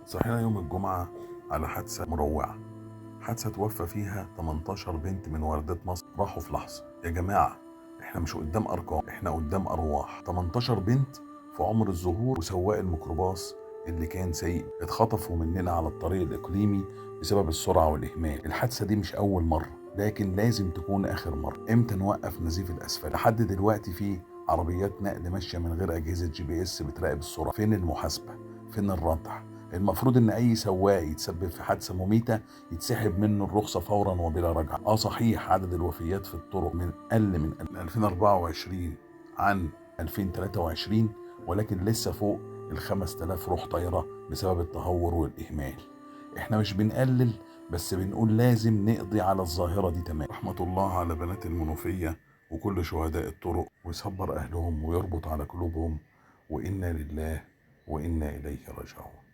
صحينا يوم الجمعة على حادثة مروعة، حادثة توفى فيها 18 بنت من والدات مصر. راحوا في لحظة. يا جماعة، احنا مش قدام أرقام، احنا قدام أرواح. 18 بنت في عمر الزهور، وسواق الميكروباص اللي كان سايق اتخطفوا مننا على الطريق الإقليمي بسبب السرعة والإهمال. الحادثة دي مش أول مرة، لكن لازم تكون آخر مرة. امتى نوقف نزيف الأسفل؟ لحد دلوقتي في عربيات نقل ماشية من غير أجهزة GPS بتراقب السرعة. فين المحاسبة؟ فين الردع؟ المفروض ان اي سواق يتسبب في حادثه مميته يتسحب منه الرخصه فورا وبلا رجعه. صحيح عدد الوفيات في الطرق قل من 2024 عن 2023، ولكن لسه فوق ال 5000 روح طايره بسبب التهور والاهمال. احنا مش بنقلل، بس بنقول لازم نقضي على الظاهره دي تمام. رحمه الله على بنات المنوفيه وكل شهداء الطرق، ويصبر اهلهم ويربط على قلوبهم، وانا لله وانا اليه راجعون.